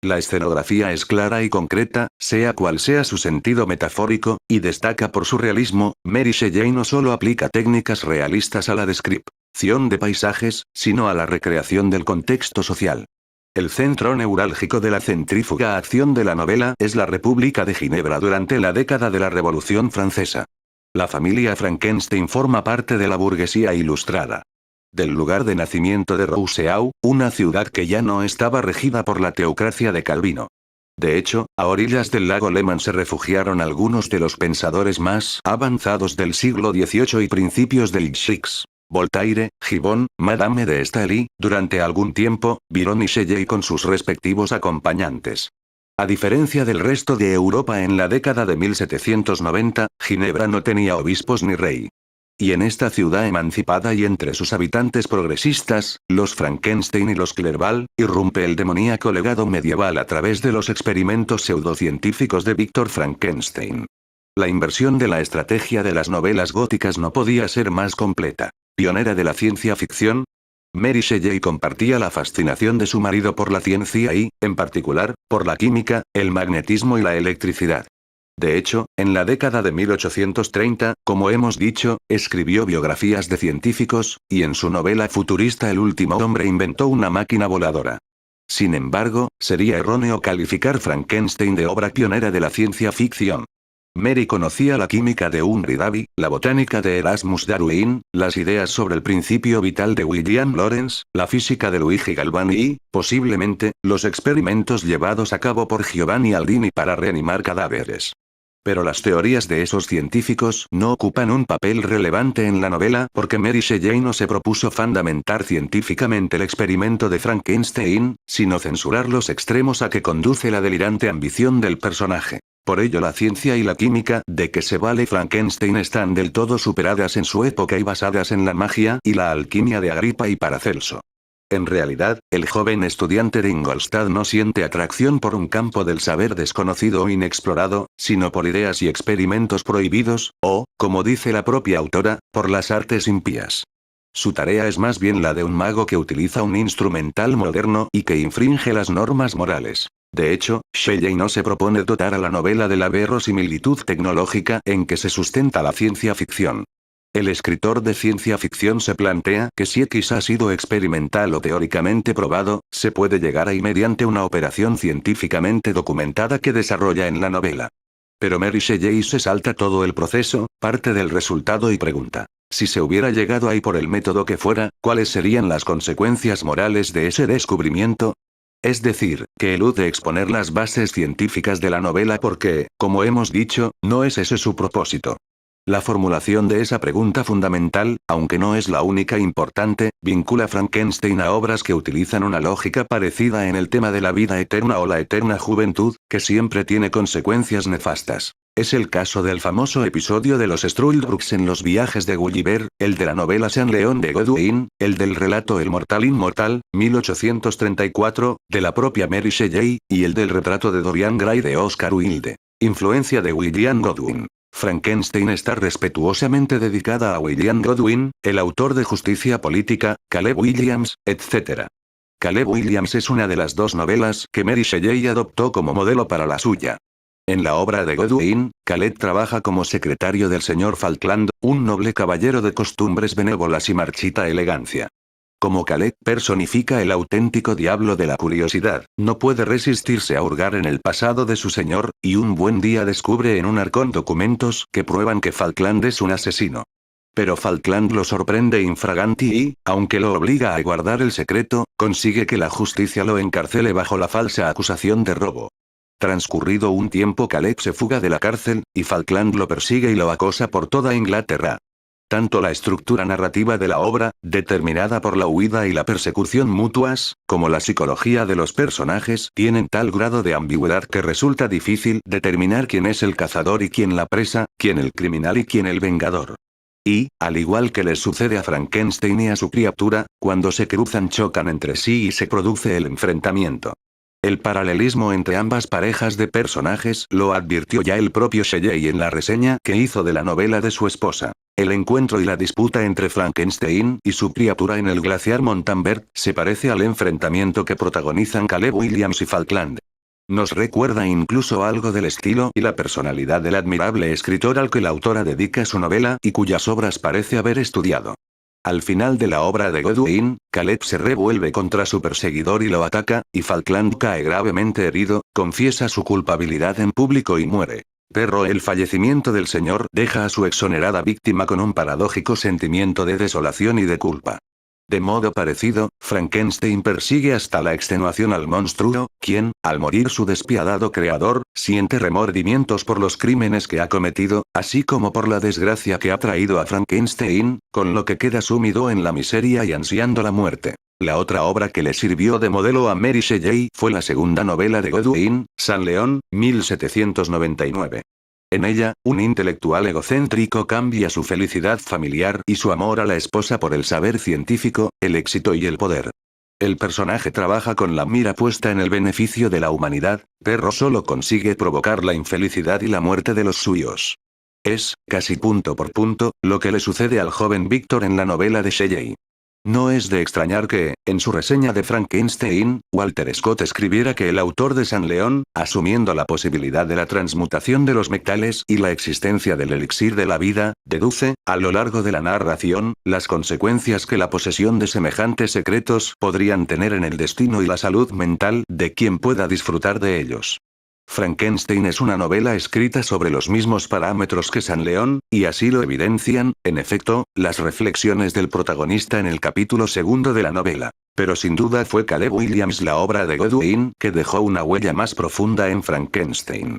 La escenografía es clara y concreta, sea cual sea su sentido metafórico, y destaca por su realismo. Mary Shelley no solo aplica técnicas realistas a la descripción de paisajes, sino a la recreación del contexto social. El centro neurálgico de la centrífuga acción de la novela es la República de Ginebra durante la década de la Revolución Francesa. La familia Frankenstein forma parte de la burguesía ilustrada. Del lugar de nacimiento de Rousseau, una ciudad que ya no estaba regida por la teocracia de Calvino. De hecho, a orillas del lago Léman se refugiaron algunos de los pensadores más avanzados del siglo XVIII y principios del XX. Voltaire, Gibbon, Madame de Staël, durante algún tiempo, Byron y Shelley con sus respectivos acompañantes. A diferencia del resto de Europa en la década de 1790, Ginebra no tenía obispos ni rey. Y en esta ciudad emancipada y entre sus habitantes progresistas, los Frankenstein y los Clerval, irrumpe el demoníaco legado medieval a través de los experimentos pseudocientíficos de Víctor Frankenstein. La inversión de la estrategia de las novelas góticas no podía ser más completa. Pionera de la ciencia ficción, Mary Shelley compartía la fascinación de su marido por la ciencia y, en particular, por la química, el magnetismo y la electricidad. De hecho, en la década de 1830, como hemos dicho, escribió biografías de científicos, y en su novela futurista El último hombre inventó una máquina voladora. Sin embargo, sería erróneo calificar Frankenstein de obra pionera de la ciencia ficción. Mary conocía la química de Humphrey Davy, la botánica de Erasmus Darwin, las ideas sobre el principio vital de William Lawrence, la física de Luigi Galvani y, posiblemente, los experimentos llevados a cabo por Giovanni Aldini para reanimar cadáveres. Pero las teorías de esos científicos no ocupan un papel relevante en la novela porque Mary Shelley no se propuso fundamentar científicamente el experimento de Frankenstein, sino censurar los extremos a que conduce la delirante ambición del personaje. Por ello la ciencia y la química de que se vale Frankenstein están del todo superadas en su época y basadas en la magia y la alquimia de Agripa y Paracelso. En realidad, el joven estudiante de Ingolstadt no siente atracción por un campo del saber desconocido o inexplorado, sino por ideas y experimentos prohibidos, o, como dice la propia autora, por las artes impías. Su tarea es más bien la de un mago que utiliza un instrumental moderno y que infringe las normas morales. De hecho, Shelley no se propone dotar a la novela de la verosimilitud tecnológica en que se sustenta la ciencia ficción. El escritor de ciencia ficción se plantea que si X ha sido experimental o teóricamente probado, se puede llegar ahí mediante una operación científicamente documentada que desarrolla en la novela. Pero Mary Shelley se salta todo el proceso, parte del resultado y pregunta: si se hubiera llegado ahí por el método que fuera, ¿cuáles serían las consecuencias morales de ese descubrimiento? Es decir, que elude exponer las bases científicas de la novela porque, como hemos dicho, no es ese su propósito. La formulación de esa pregunta fundamental, aunque no es la única importante, vincula Frankenstein a obras que utilizan una lógica parecida en el tema de la vida eterna o la eterna juventud, que siempre tiene consecuencias nefastas. Es el caso del famoso episodio de los Struldbrugs en los viajes de Gulliver, el de la novela San León de Godwin, el del relato El mortal inmortal, 1834, de la propia Mary Shelley, y el del retrato de Dorian Gray de Oscar Wilde. Influencia de William Godwin. Frankenstein está respetuosamente dedicada a William Godwin, el autor de Justicia Política, Caleb Williams, etc. Caleb Williams es una de las dos novelas que Mary Shelley adoptó como modelo para la suya. En la obra de Godwin, Caleb trabaja como secretario del señor Falkland, un noble caballero de costumbres benévolas y marchita elegancia. Como Caleb personifica el auténtico diablo de la curiosidad, no puede resistirse a hurgar en el pasado de su señor, y un buen día descubre en un arcón documentos que prueban que Falkland es un asesino. Pero Falkland lo sorprende infraganti y, aunque lo obliga a guardar el secreto, consigue que la justicia lo encarcele bajo la falsa acusación de robo. Transcurrido un tiempo, Caleb se fuga de la cárcel, y Falkland lo persigue y lo acosa por toda Inglaterra. Tanto la estructura narrativa de la obra, determinada por la huida y la persecución mutuas, como la psicología de los personajes tienen tal grado de ambigüedad que resulta difícil determinar quién es el cazador y quién la presa, quién el criminal y quién el vengador. Y, al igual que les sucede a Frankenstein y a su criatura, cuando se cruzan chocan entre sí y se produce el enfrentamiento. El paralelismo entre ambas parejas de personajes lo advirtió ya el propio Shelley en la reseña que hizo de la novela de su esposa. El encuentro y la disputa entre Frankenstein y su criatura en el glaciar Montanvert se parece al enfrentamiento que protagonizan Caleb Williams y Falkland. Nos recuerda incluso algo del estilo y la personalidad del admirable escritor al que la autora dedica su novela y cuyas obras parece haber estudiado. Al final de la obra de Godwin, Caleb se revuelve contra su perseguidor y lo ataca, y Falkland cae gravemente herido, confiesa su culpabilidad en público y muere. Pero el fallecimiento del señor deja a su exonerada víctima con un paradójico sentimiento de desolación y de culpa. De modo parecido, Frankenstein persigue hasta la extenuación al monstruo, quien, al morir su despiadado creador, siente remordimientos por los crímenes que ha cometido, así como por la desgracia que ha traído a Frankenstein, con lo que queda sumido en la miseria y ansiando la muerte. La otra obra que le sirvió de modelo a Mary Shelley fue la segunda novela de Godwin, San León, 1799. En ella, un intelectual egocéntrico cambia su felicidad familiar y su amor a la esposa por el saber científico, el éxito y el poder. El personaje trabaja con la mira puesta en el beneficio de la humanidad, pero solo consigue provocar la infelicidad y la muerte de los suyos. Es, casi punto por punto, lo que le sucede al joven Víctor en la novela de Shelley. No es de extrañar que, en su reseña de Frankenstein, Walter Scott escribiera que el autor de San León, asumiendo la posibilidad de la transmutación de los metales y la existencia del elixir de la vida, deduce, a lo largo de la narración, las consecuencias que la posesión de semejantes secretos podrían tener en el destino y la salud mental de quien pueda disfrutar de ellos. Frankenstein es una novela escrita sobre los mismos parámetros que San León, y así lo evidencian, en efecto, las reflexiones del protagonista en el capítulo segundo de la novela. Pero sin duda fue Caleb Williams la obra de Godwin que dejó una huella más profunda en Frankenstein.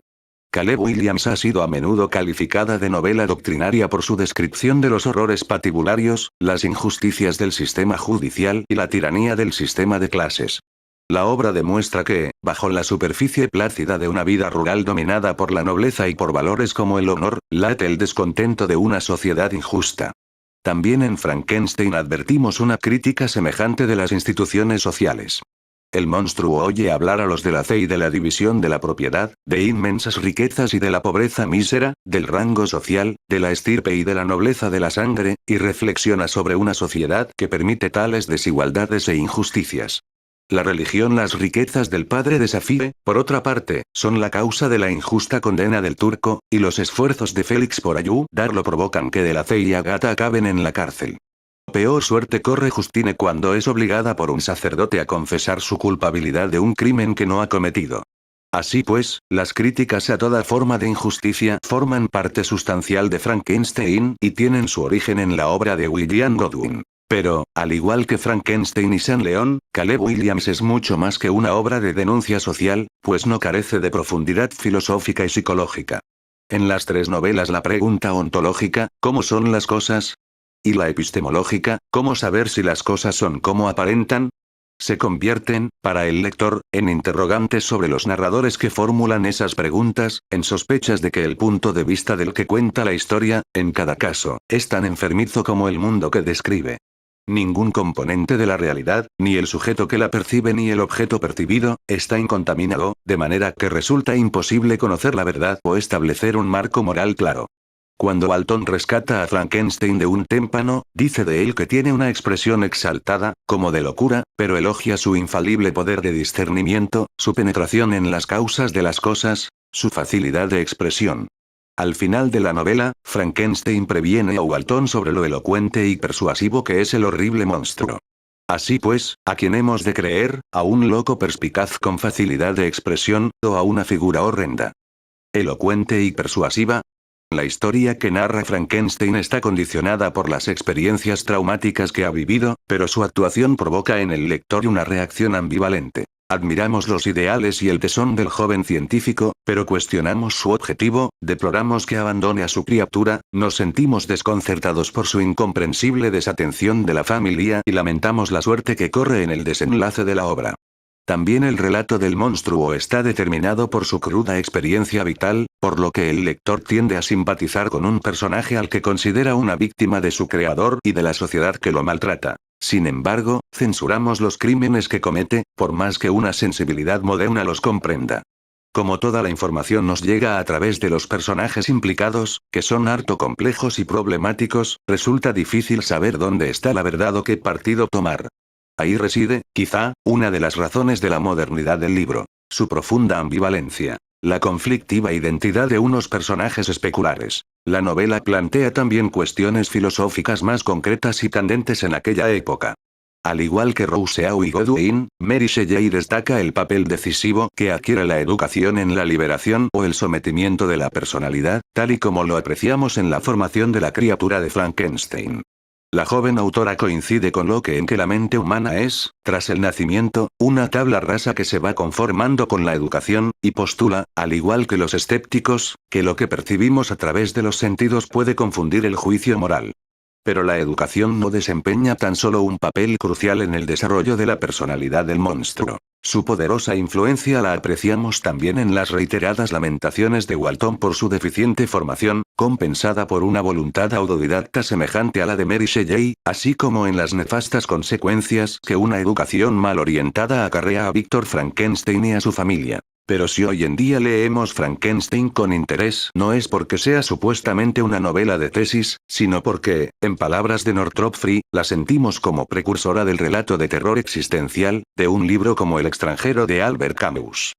Caleb Williams ha sido a menudo calificada de novela doctrinaria por su descripción de los horrores patibularios, las injusticias del sistema judicial y la tiranía del sistema de clases. La obra demuestra que, bajo la superficie plácida de una vida rural dominada por la nobleza y por valores como el honor, late el descontento de una sociedad injusta. También en Frankenstein advertimos una crítica semejante de las instituciones sociales. El monstruo oye hablar a los de la fe y de la división de la propiedad, de inmensas riquezas y de la pobreza mísera, del rango social, de la estirpe y de la nobleza de la sangre, y reflexiona sobre una sociedad que permite tales desigualdades e injusticias. La religión, las riquezas del padre de Safie, por otra parte, son la causa de la injusta condena del turco, y los esfuerzos de Félix por ayudarlo provocan que Delace y Agatha acaben en la cárcel. Peor suerte corre Justine cuando es obligada por un sacerdote a confesar su culpabilidad de un crimen que no ha cometido. Así pues, las críticas a toda forma de injusticia forman parte sustancial de Frankenstein y tienen su origen en la obra de William Godwin. Pero, al igual que Frankenstein y San León, Caleb Williams es mucho más que una obra de denuncia social, pues no carece de profundidad filosófica y psicológica. En las tres novelas la pregunta ontológica, ¿cómo son las cosas? Y la epistemológica, ¿cómo saber si las cosas son como aparentan? Se convierten, para el lector, en interrogantes sobre los narradores que formulan esas preguntas, en sospechas de que el punto de vista del que cuenta la historia, en cada caso, es tan enfermizo como el mundo que describe. Ningún componente de la realidad, ni el sujeto que la percibe ni el objeto percibido, está incontaminado, de manera que resulta imposible conocer la verdad o establecer un marco moral claro. Cuando Walton rescata a Frankenstein de un témpano, dice de él que tiene una expresión exaltada, como de locura, pero elogia su infalible poder de discernimiento, su penetración en las causas de las cosas, su facilidad de expresión. Al final de la novela, Frankenstein previene a Walton sobre lo elocuente y persuasivo que es el horrible monstruo. Así pues, ¿a quién hemos de creer? ¿A un loco perspicaz con facilidad de expresión, o a una figura horrenda, elocuente y persuasiva? La historia que narra Frankenstein está condicionada por las experiencias traumáticas que ha vivido, pero su actuación provoca en el lector una reacción ambivalente. Admiramos los ideales y el tesón del joven científico, pero cuestionamos su objetivo, deploramos que abandone a su criatura, nos sentimos desconcertados por su incomprensible desatención de la familia y lamentamos la suerte que corre en el desenlace de la obra. También el relato del monstruo está determinado por su cruda experiencia vital, por lo que el lector tiende a simpatizar con un personaje al que considera una víctima de su creador y de la sociedad que lo maltrata. Sin embargo, censuramos los crímenes que comete, por más que una sensibilidad moderna los comprenda. Como toda la información nos llega a través de los personajes implicados, que son harto complejos y problemáticos, resulta difícil saber dónde está la verdad o qué partido tomar. Ahí reside, quizá, una de las razones de la modernidad del libro. Su profunda ambivalencia. La conflictiva identidad de unos personajes especulares. La novela plantea también cuestiones filosóficas más concretas y candentes en aquella época. Al igual que Rousseau y Godwin, Mary Shelley destaca el papel decisivo que adquiere la educación en la liberación o el sometimiento de la personalidad, tal y como lo apreciamos en la formación de la criatura de Frankenstein. La joven autora coincide con Locke en que la mente humana es, tras el nacimiento, una tabla rasa que se va conformando con la educación, y postula, al igual que los escépticos, que lo que percibimos a través de los sentidos puede confundir el juicio moral. Pero la educación no desempeña tan solo un papel crucial en el desarrollo de la personalidad del monstruo. Su poderosa influencia la apreciamos también en las reiteradas lamentaciones de Walton por su deficiente formación, compensada por una voluntad autodidacta semejante a la de Mary Shelley, así como en las nefastas consecuencias que una educación mal orientada acarrea a Víctor Frankenstein y a su familia. Pero si hoy en día leemos Frankenstein con interés, no es porque sea supuestamente una novela de tesis, sino porque, en palabras de Northrop Frye, la sentimos como precursora del relato de terror existencial, de un libro como El extranjero de Albert Camus.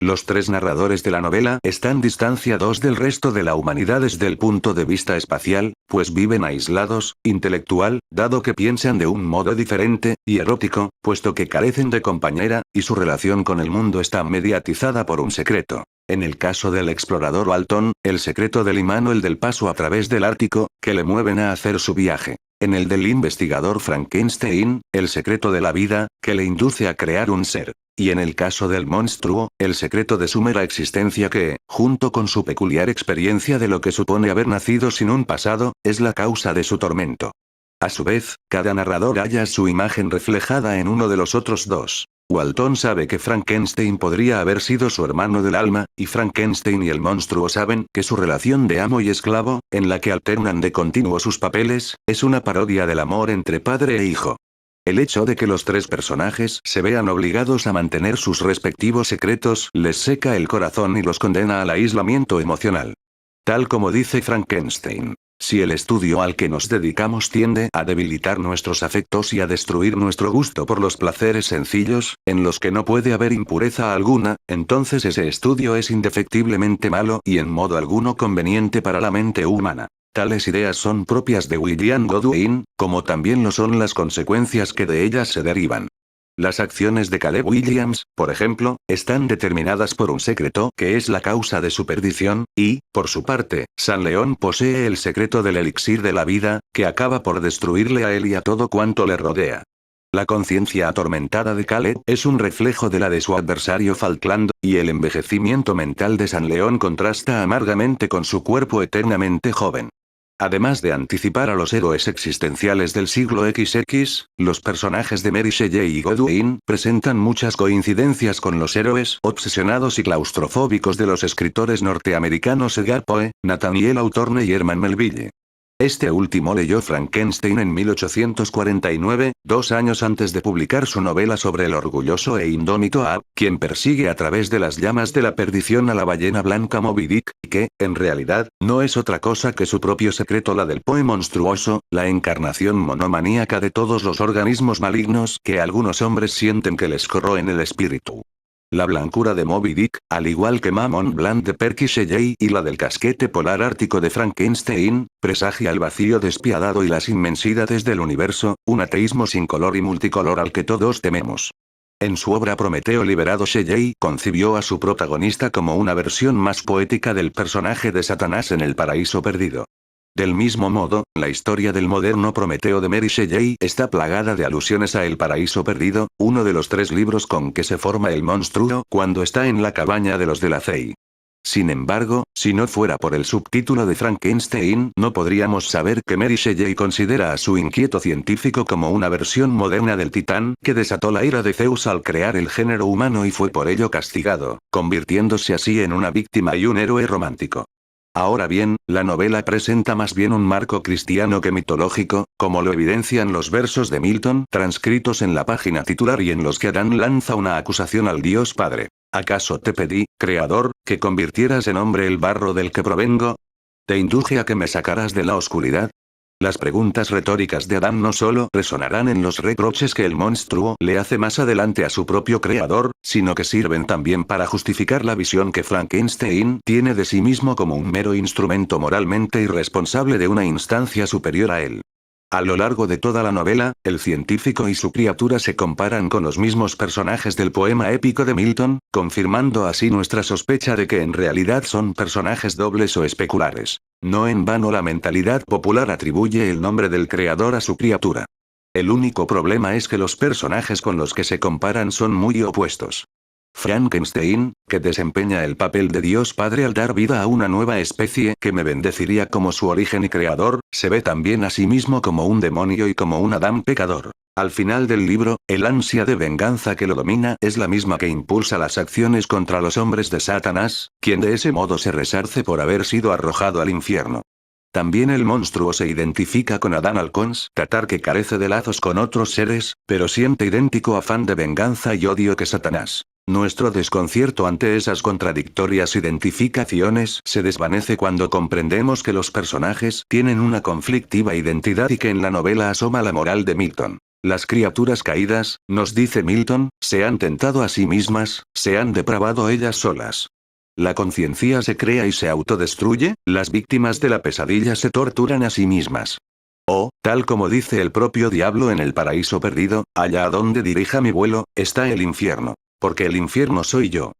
Los tres narradores de la novela están distanciados del resto de la humanidad desde el punto de vista espacial, pues viven aislados, intelectual, dado que piensan de un modo diferente, y erótico, puesto que carecen de compañera, y su relación con el mundo está mediatizada por un secreto. En el caso del explorador Walton, el secreto del imán o el del paso a través del Ártico, que le mueven a hacer su viaje. En el del investigador Frankenstein, el secreto de la vida, que le induce a crear un ser. Y en el caso del monstruo, el secreto de su mera existencia que, junto con su peculiar experiencia de lo que supone haber nacido sin un pasado, es la causa de su tormento. A su vez, cada narrador halla su imagen reflejada en uno de los otros dos. Walton sabe que Frankenstein podría haber sido su hermano del alma, y Frankenstein y el monstruo saben que su relación de amo y esclavo, en la que alternan de continuo sus papeles, es una parodia del amor entre padre e hijo. El hecho de que los tres personajes se vean obligados a mantener sus respectivos secretos les seca el corazón y los condena al aislamiento emocional. Tal como dice Frankenstein. Si el estudio al que nos dedicamos tiende a debilitar nuestros afectos y a destruir nuestro gusto por los placeres sencillos, en los que no puede haber impureza alguna, entonces ese estudio es indefectiblemente malo y en modo alguno conveniente para la mente humana. Tales ideas son propias de William Godwin, como también lo son las consecuencias que de ellas se derivan. Las acciones de Caleb Williams, por ejemplo, están determinadas por un secreto que es la causa de su perdición, y, por su parte, San León posee el secreto del elixir de la vida, que acaba por destruirle a él y a todo cuanto le rodea. La conciencia atormentada de Caleb es un reflejo de la de su adversario Falkland, y el envejecimiento mental de San León contrasta amargamente con su cuerpo eternamente joven. Además de anticipar a los héroes existenciales del siglo XX, los personajes de Mary Shelley y Godwin presentan muchas coincidencias con los héroes obsesionados y claustrofóbicos de los escritores norteamericanos Edgar Poe, Nathaniel Hawthorne y Herman Melville. Este último leyó Frankenstein en 1849, 2 años antes de publicar su novela sobre el orgulloso e indómito Ahab, quien persigue a través de las llamas de la perdición a la ballena blanca Moby Dick, y que, en realidad, no es otra cosa que su propio secreto, la del Poe monstruoso, la encarnación monomaníaca de todos los organismos malignos que algunos hombres sienten que les corroen el espíritu. La blancura de Moby Dick, al igual que Mammon Blanc de Percy Shelley y la del casquete polar ártico de Frankenstein, presagia el vacío despiadado y las inmensidades del universo, un ateísmo sin color y multicolor al que todos tememos. En su obra Prometeo liberado, Shelley concibió a su protagonista como una versión más poética del personaje de Satanás en El paraíso perdido. Del mismo modo, la historia del moderno Prometeo de Mary Shelley está plagada de alusiones a El paraíso perdido, uno de los 3 libros con que se forma el monstruo cuando está en la cabaña de los de la Cey. Sin embargo, si no fuera por el subtítulo de Frankenstein, no podríamos saber que Mary Shelley considera a su inquieto científico como una versión moderna del titán que desató la ira de Zeus al crear el género humano y fue por ello castigado, convirtiéndose así en una víctima y un héroe romántico. Ahora bien, la novela presenta más bien un marco cristiano que mitológico, como lo evidencian los versos de Milton transcritos en la página titular y en los que Adán lanza una acusación al Dios Padre. ¿Acaso te pedí, Creador, que convirtieras en hombre el barro del que provengo? ¿Te induje a que me sacaras de la oscuridad? Las preguntas retóricas de Adán no solo resonarán en los reproches que el monstruo le hace más adelante a su propio creador, sino que sirven también para justificar la visión que Frankenstein tiene de sí mismo como un mero instrumento moralmente irresponsable de una instancia superior a él. A lo largo de toda la novela, el científico y su criatura se comparan con los mismos personajes del poema épico de Milton, confirmando así nuestra sospecha de que en realidad son personajes dobles o especulares. No en vano la mentalidad popular atribuye el nombre del creador a su criatura. El único problema es que los personajes con los que se comparan son muy opuestos. Frankenstein, que desempeña el papel de Dios Padre al dar vida a una nueva especie que me bendeciría como su origen y creador, se ve también a sí mismo como un demonio y como un Adán pecador. Al final del libro, el ansia de venganza que lo domina es la misma que impulsa las acciones contra los hombres de Satanás, quien de ese modo se resarce por haber sido arrojado al infierno. También el monstruo se identifica con Adán al constatar que carece de lazos con otros seres, pero siente idéntico afán de venganza y odio que Satanás. Nuestro desconcierto ante esas contradictorias identificaciones se desvanece cuando comprendemos que los personajes tienen una conflictiva identidad y que en la novela asoma la moral de Milton. Las criaturas caídas, nos dice Milton, se han tentado a sí mismas, se han depravado ellas solas. La conciencia se crea y se autodestruye, las víctimas de la pesadilla se torturan a sí mismas. O, tal como dice el propio diablo en El paraíso perdido, allá a donde dirija mi vuelo, está el infierno. Porque el infierno soy yo.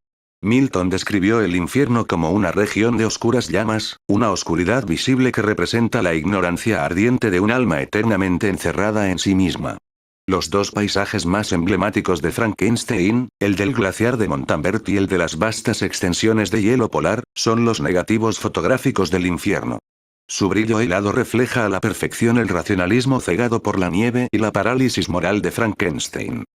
Milton describió el infierno como una región de oscuras llamas, una oscuridad visible que representa la ignorancia ardiente de un alma eternamente encerrada en sí misma. Los 2 paisajes más emblemáticos de Frankenstein, el del glaciar de Montanvert y el de las vastas extensiones de hielo polar, son los negativos fotográficos del infierno. Su brillo helado refleja a la perfección el racionalismo cegado por la nieve y la parálisis moral de Frankenstein.